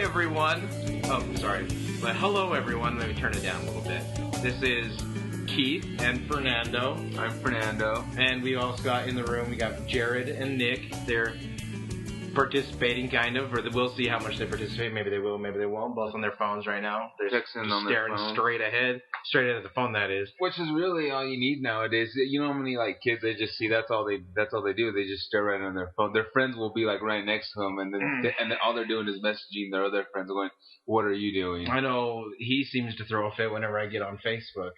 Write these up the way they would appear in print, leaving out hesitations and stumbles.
everyone. Oh, sorry. But hello, everyone. Let me turn it down a little bit. This is Keith and Fernando. I'm Fernando. And we also got in the room, we got Jared and Nick. They're participating, kind of, or we'll see how much they participate. Maybe they will, maybe they won't. Both on their phones right now. They're Texting on their staring phone. straight ahead at the phone, that is. Which is really all you need nowadays. You know how many kids they just see? That's all they do. They just stare right on their phone. Their friends will be right next to them, and then all they're doing is messaging their other friends, going, "What are you doing?" I know he seems to throw a fit whenever I get on Facebook,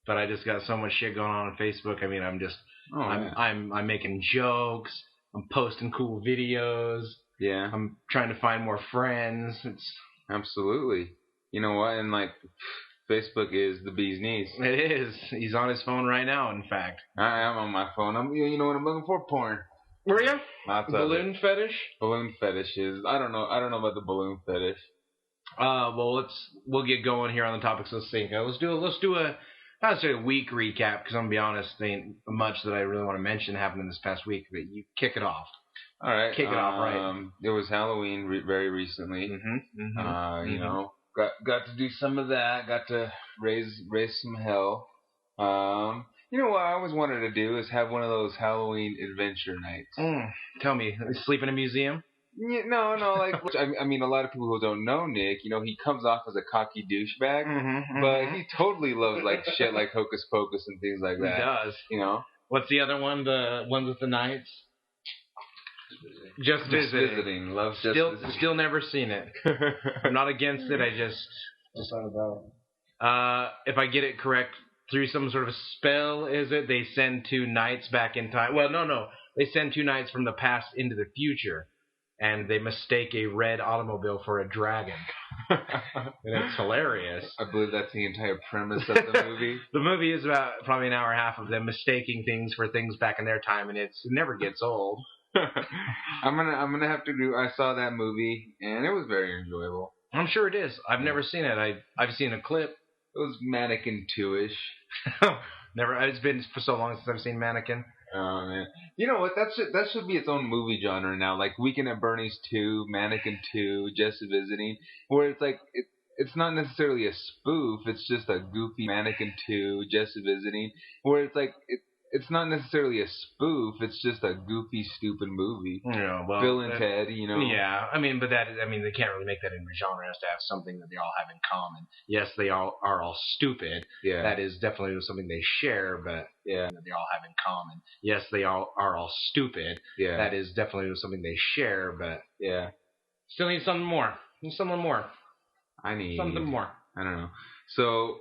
but I just got so much shit going on Facebook. I mean, I'm making jokes. I'm posting cool videos. Yeah. I'm trying to find more friends. It's absolutely. You know what? And Facebook is the bee's knees. It is. He's on his phone right now, in fact. I am on my phone. You know what I'm looking for? Porn. Were you? Balloon fetish? Balloon fetishes. I don't know about the balloon fetish. Well, we'll get going here on the topics of sync. Let's do a not necessarily a week recap, because I'm gonna be honest, there ain't much that I really want to mention happened in this past week. But you kick it off. All right. Kick it off, right? It was Halloween very recently. You know, got to do some of that. Got to raise some hell. You know what I always wanted to do is have one of those Halloween adventure nights. Tell me, sleep in a museum? Yeah, no, I mean, a lot of people who don't know Nick, you know, he comes off as a cocky douchebag, but he totally loves shit like Hocus Pocus and things like that. He does. You know? What's the other one? The one with the knights? Just visiting. Loves still never seen it. I'm not against it. I just not about. If I get it correct, through some sort of a spell, is it? They send two knights back in time. Well, no. They send two knights from the past into the future, and they mistake a red automobile for a dragon. And it's hilarious. I believe that's the entire premise of the movie. The movie is about probably an hour and a half of them mistaking things for things back in their time, and it never gets old. I'm gonna have to do. I saw that movie, and it was very enjoyable. I'm sure it is. I've never seen it. I've seen a clip. It was Mannequin 2-ish. Never. It's been for so long since I've seen Mannequin. Oh man, you know what? That should be its own movie genre now. Like Weekend at Bernie's 2, Mannequin 2, Just Visiting, where it's it's not necessarily a spoof. It's just a goofy Mannequin 2, Just Visiting, where it's not necessarily a spoof. It's just a goofy, stupid movie. Yeah, well, Bill and Ted, you know. Yeah, I mean, they can't really make that in a genre. It has to have something that they all have in common. Yes, they all are all stupid. Yeah. That is definitely something they share, but yeah, that they all have in common. Yes, they all are all stupid. Yeah. That is definitely something they share, but yeah, still need something more. Something more. I need something more. I don't know. So.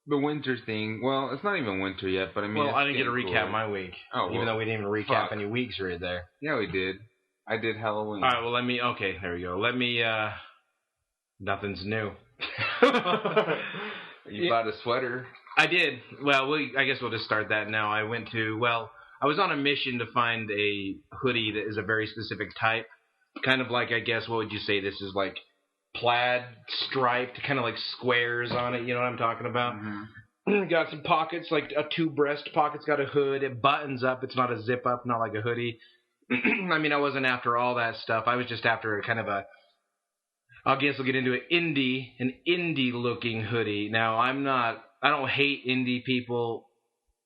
The winter thing, well, it's not even winter yet, but I mean... Well, I didn't get to recap my week. Oh, even though we didn't even recap any weeks right there. Yeah, we did. I did Halloween. All right, well, okay, there we go. Nothing's new. You bought a sweater. I did. Well, I guess we'll just start that now. I was on a mission to find a hoodie that is a very specific type. Kind of like, I guess, what would you say this is like? Plaid, striped, kind of like squares on it. You know what I'm talking about? Mm-hmm. Got some pockets, like a two breast pocket's got a hood. It buttons up. It's not a zip up, not like a hoodie. I mean, I wasn't after all that stuff. I was just after kind of I guess we'll get into it, an indie looking hoodie. Now, I don't hate indie people.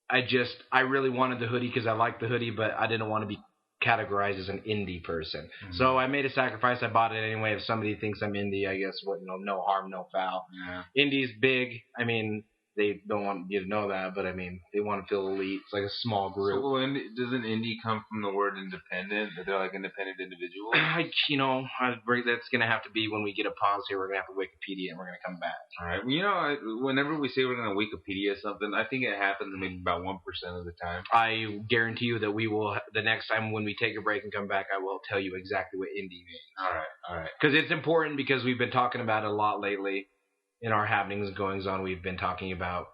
I really wanted the hoodie because I like the hoodie, but I didn't want to be categorized as an indie person. Mm-hmm. So I made a sacrifice. I bought it anyway. If somebody thinks I'm indie, I guess no harm, no foul. Yeah. Indie's big. I mean, they don't want you to know that, but I mean, they want to feel elite. It's like a small group. So doesn't indie come from the word independent? That they're like independent individuals? That's going to have to be when we get a pause here. We're going to have to Wikipedia and we're going to come back. All right. You know, whenever we say we're going to Wikipedia something, I think it happens maybe about 1% of the time. I guarantee you that we will, the next time when we take a break and come back, I will tell you exactly what indie means. All right. Because it's important because we've been talking about it a lot lately. In our happenings and goings on, we've been talking about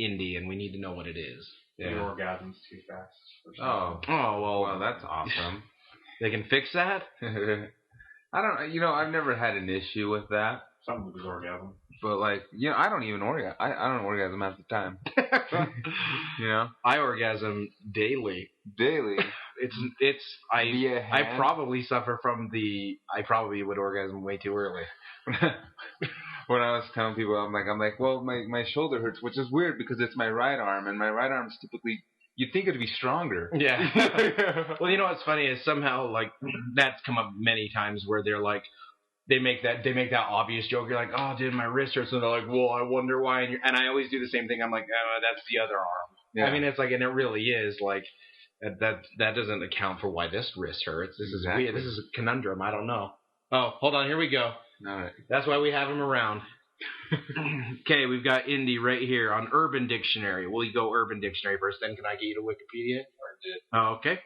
indie, and we need to know what it is. Yeah. Your orgasm's too fast. Oh, well, that's awesome. They can fix that? I don't, I've never had an issue with that. Some with orgasm. But, I don't even orgasm. I don't orgasm half the time. I orgasm daily. Daily? Via I hand? probably suffer from I probably would orgasm way too early. When I was telling people, I'm like, well, my shoulder hurts, which is weird because it's my right arm, and my right arm is typically, you'd think it'd be stronger. Yeah. Well, you know what's funny is somehow like that's come up many times where they're like, they make that obvious joke. You're like, oh, dude, my wrist hurts, and they're like, well, I wonder why. And I always do the same thing. I'm like, oh, that's the other arm. Yeah. I mean, it's like, and it really is like that doesn't account for why this wrist hurts. This is weird. This is a conundrum. I don't know. Oh, hold on. Here we go. All right. That's why we have him around. Okay, we've got indie right here on Urban Dictionary. Will you go Urban Dictionary first? Then can I get you to Wikipedia? Oh, okay.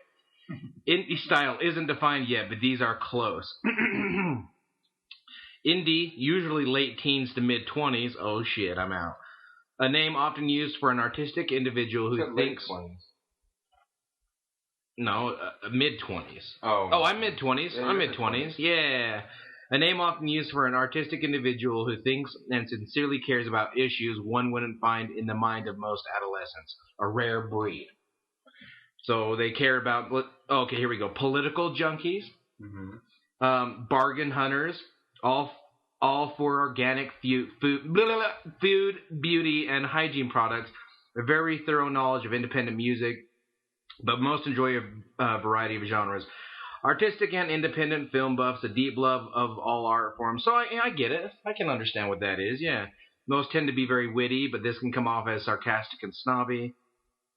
Indie style isn't defined yet, but these are close. Indie, usually late teens to mid-20s. Oh, shit, I'm out. A name often used for an artistic individual who thinks... No, mid-20s. Oh, I'm mid-20s. Yeah, I'm mid-20s. Yeah. A name often used for an artistic individual who thinks and sincerely cares about issues one wouldn't find in the mind of most adolescents. A rare breed. So they care about... Okay, here we go. Political junkies. Mm-hmm. Bargain hunters. All for organic food, beauty, and hygiene products. A very thorough knowledge of independent music, but most enjoy a variety of genres. Artistic and independent film buffs, a deep love of all art forms. So I get it. I can understand what that is, yeah. Most tend to be very witty, but this can come off as sarcastic and snobby.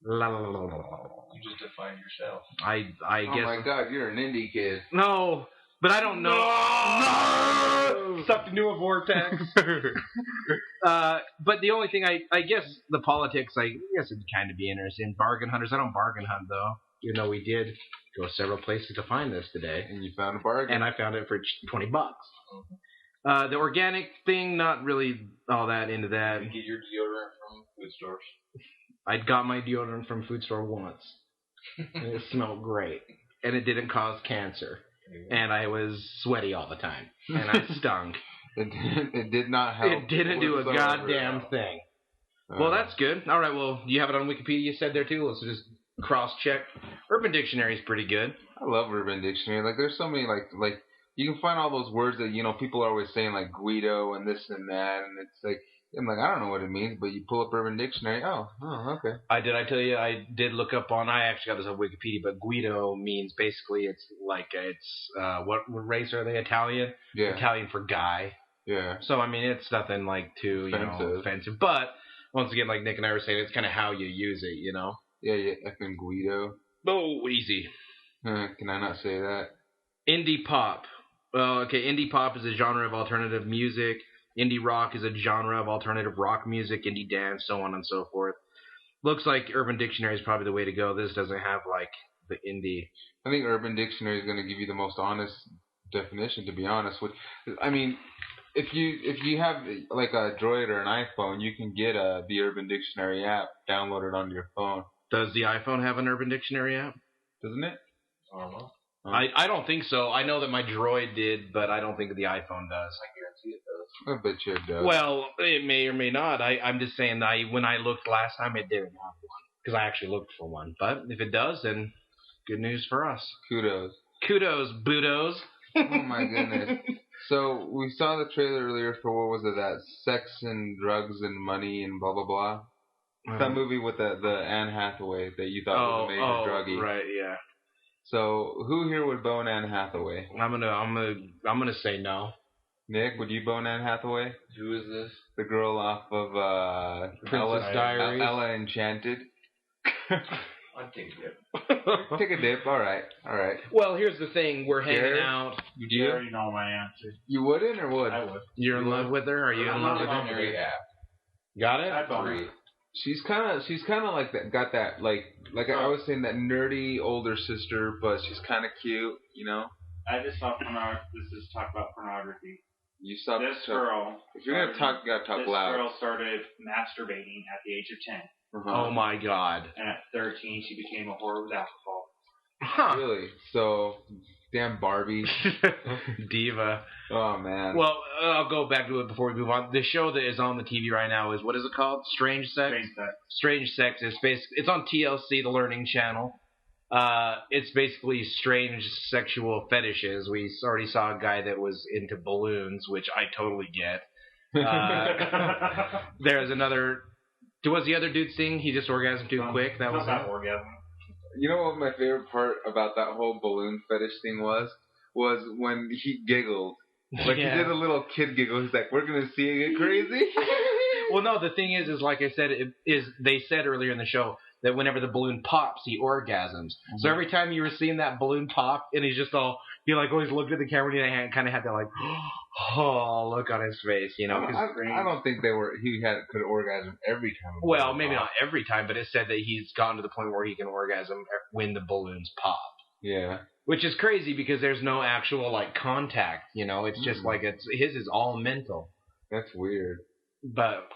La, la, la, la, la. You just define yourself. I guess... Oh my god, you're an indie kid. No, but I don't know. No! Sucked into a vortex. But the only thing I guess the politics, I guess it'd kind of be interesting. Bargain hunters. I don't bargain hunt though, even though we did go several places to find this today. And you found a bargain. And I found it for $20. The organic thing, not really all that into that. You get your deodorant from food stores. I got my deodorant from food store once, and it smelled great, and it didn't cause cancer. And I was sweaty all the time, and I stunk. It did not help. It didn't do a goddamn thing. Well, that's good. All right, well, you have it on Wikipedia, you said there too? Let's just cross-check. Urban Dictionary is pretty good. I love Urban Dictionary. Like, there's so many, like you can find all those words that, you know, people are always saying, like Guido and this and that, and it's like, I'm like, I don't know what it means, but you pull up Urban Dictionary, oh, okay. I tell you, I did look up on, I actually got this on Wikipedia, but Guido means basically it's what race are they, Italian? Yeah. Italian for guy. Yeah. So, I mean, it's nothing like too, offensive. But, once again, like Nick and I were saying, it's kind of how you use it, you know? Yeah, effing Guido. Oh, easy. Can I not say that? Indie pop. Okay, indie pop is a genre of alternative music. Indie rock is a genre of alternative rock music, indie dance, so on and so forth. Looks like Urban Dictionary is probably the way to go. This doesn't have, like, the indie. I think Urban Dictionary is going to give you the most honest definition, to be honest. I mean, if you have, like, a Droid or an iPhone, you can get the Urban Dictionary app downloaded onto your phone. Does the iPhone have an Urban Dictionary app? Doesn't it? I don't know. I don't think so. I know that my Droid did, but I don't think the iPhone does. I guarantee it does. I bet you it does. Well, it may or may not. I'm just saying that when I looked last time, it didn't have one. Because I actually looked for one. But if it does, then good news for us. Kudos, Budos. Oh my goodness. So we saw the trailer earlier for, what was it, that Sex and Drugs and Money and blah, blah, blah. That movie with the Anne Hathaway that you thought was a major druggie. Right, yeah. So who here would bone Anne Hathaway? I'm gonna say no. Nick, would you bone Anne Hathaway? Who is this? The girl off of Princess Diaries. Ella Enchanted. I'd take a dip. Take a dip. All right. Well, here's the thing. We're hanging Jared? out. You already know my answer. You wouldn't or would? I would. You're in love with her? Are you in love with her? Yeah. Got it? I'd bone her. She's kind of like that. Got that like I was saying, that nerdy older sister, but she's kind of cute, you know. I just saw pornography. This is talk about pornography. You saw This girl. If you're gonna talk, you gotta talk loud. This girl started masturbating at the age of 10. Oh my God. And at 13, she became a whore with alcohol. Huh. Really? So, damn Barbie. Diva. Oh man. Well, I'll go back to it before we move on. The show that is on the TV right now is, what is it called? Strange Sex? Strange Sex. Strange Sex is basically, it's on TLC, the Learning Channel. It's basically strange sexual fetishes. We already saw a guy that was into balloons, which I totally get. There's another. Was the other dude thing? He just orgasmed too quick. That was not it. orgasm. You know what my favorite part about that whole balloon fetish thing was when he giggled. Like Yeah. he did a little kid giggle. He's like, "We're gonna see it get crazy." Well, no. The thing is like I said, they said earlier in the show that whenever the balloon pops, he orgasms. Mm-hmm. So every time you were seeing that balloon pop, and he like always looked at the camera and he kind of had that like, oh, look on his face, you know. I don't think could orgasm every time. Well, maybe not every time, but it said that he's gotten to the point where he can orgasm when the balloons pop. Yeah. Which is crazy because there's no actual like contact, you know. It's just like his is all mental. That's weird. But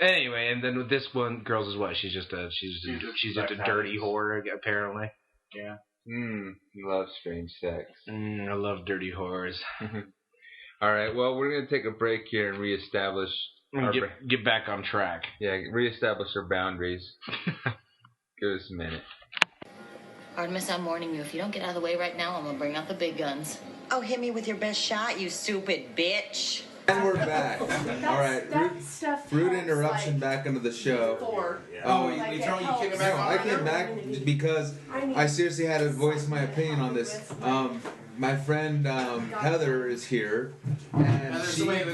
anyway, and then with this one, girls is what? She's just a dirty whore apparently. Yeah. Love strange sex. I love dirty whores. All right. Well, we're gonna take a break here and reestablish. Get back on track. Yeah, reestablish our boundaries. Give us a minute. Artemis, I'm warning you. If you don't get out of the way right now, I'm gonna bring out the big guns. Oh, hit me with your best shot, you stupid bitch. And we're back. All right, rude interruption like, back into the show. Oh, you came back? No, I came back because I seriously had to voice my opinion on this. My friend Heather is here, and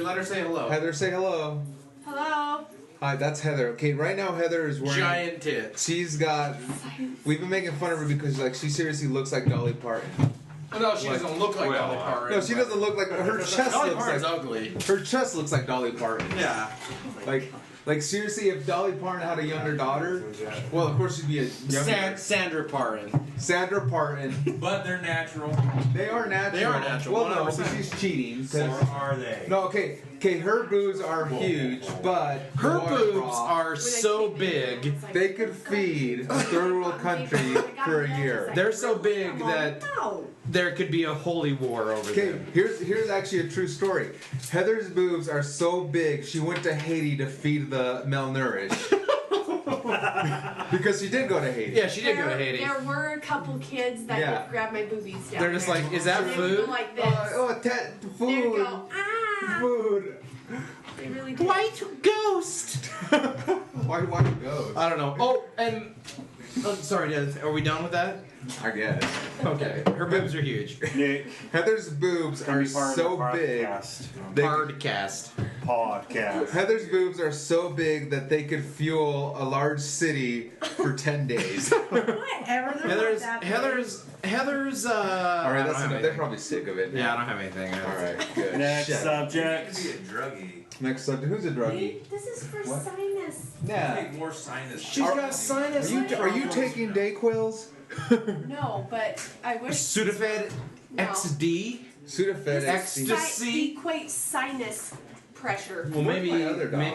let her say hello. Heather, say hello. Hello. Hi, that's Heather. Okay, right now Heather is wearing giant tits. We've been making fun of her because like she seriously looks like Dolly Parton. No, she doesn't look like Dolly Parton. No, she doesn't look like her chest Dolly looks Parton's like ugly. Her chest looks like Dolly Parton. Yeah. Like seriously, if Dolly Parton had a younger daughter, well, of course she'd be a younger Sandra Parton. Sandra Parton. But they're natural. They are natural. They are natural. Well, no, 100%. but she's cheating. Or are they? No, okay. Her boobs are huge, but her boobs are so big they could feed a third world country for a year. They're so big that there could be a holy war over them. Here's actually a true story. Heather's boobs are so big, she went to Haiti to feed the malnourished. Because she did go to Haiti. Yeah, she did go to Haiti. There were a couple kids that would grab my boobies down. They're just like, is that and food? They would go like this. Food. They'd go, ah. Food. They really did. White ghost. White ghost. I don't know. Oh, and sorry, Dad. Are we done with that? I guess. Okay. Her boobs are huge. Nick, Heather's boobs are so big. Podcast. Heather's boobs are so big that they could fuel a large city for 10 days. Whatever. Heather's. All right, they're probably sick of it. Yeah, I don't have anything. All right, good. Next subject. Next subject. Who's a druggie? This is for sinus. Yeah. More sinus. She's got sinus. Are you taking Dayquils? No, but I wish. Sudafed XD. Sudafed Ecstasy. Equate sinus pressure. Well, maybe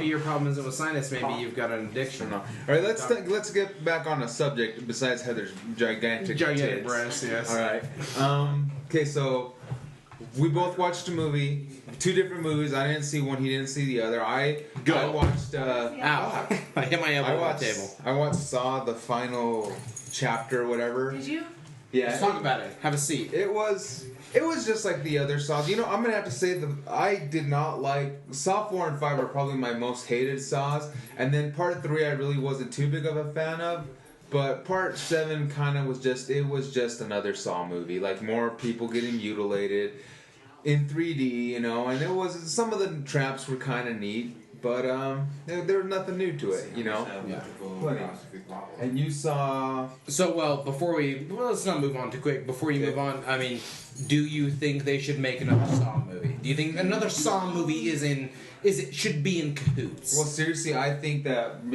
your problem isn't with sinus. Maybe you've got an addiction. All right, let's get back on a subject besides Heather's gigantic tits. breasts. Yes. All right. Okay, so we both watched a movie, 2 different movies. I didn't see one. He didn't see the other. I watched. Ow! I hit my elbow on the table. I watched Saw the final chapter, or whatever. Did you? Yeah. Let's talk about it. Have a seat. It was just like the other Saws. You know, I'm gonna have to say that I did not like Saw 4 and 5 are probably my most hated Saws, and then Part 3 I really wasn't too big of a fan of. But Part 7 kind of was just another Saw movie, like more people getting mutilated in 3D, you know, and some of the traps were kind of neat. But there was nothing new to it, you know. Yeah. And you saw. So let's not move on too quick. Before you move on, I mean, do you think they should make another Saw movie? Do you think another Saw movie should be in cahoots? Well, seriously, I think that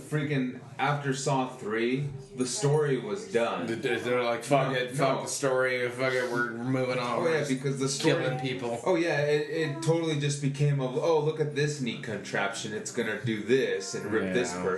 freaking after Saw 3, the story was done. They're like, fuck the story, fuck it, we're moving on. Oh yeah, because the story killing people. Oh yeah, it totally just became look at this neat contraption. It's gonna do this and rip this person.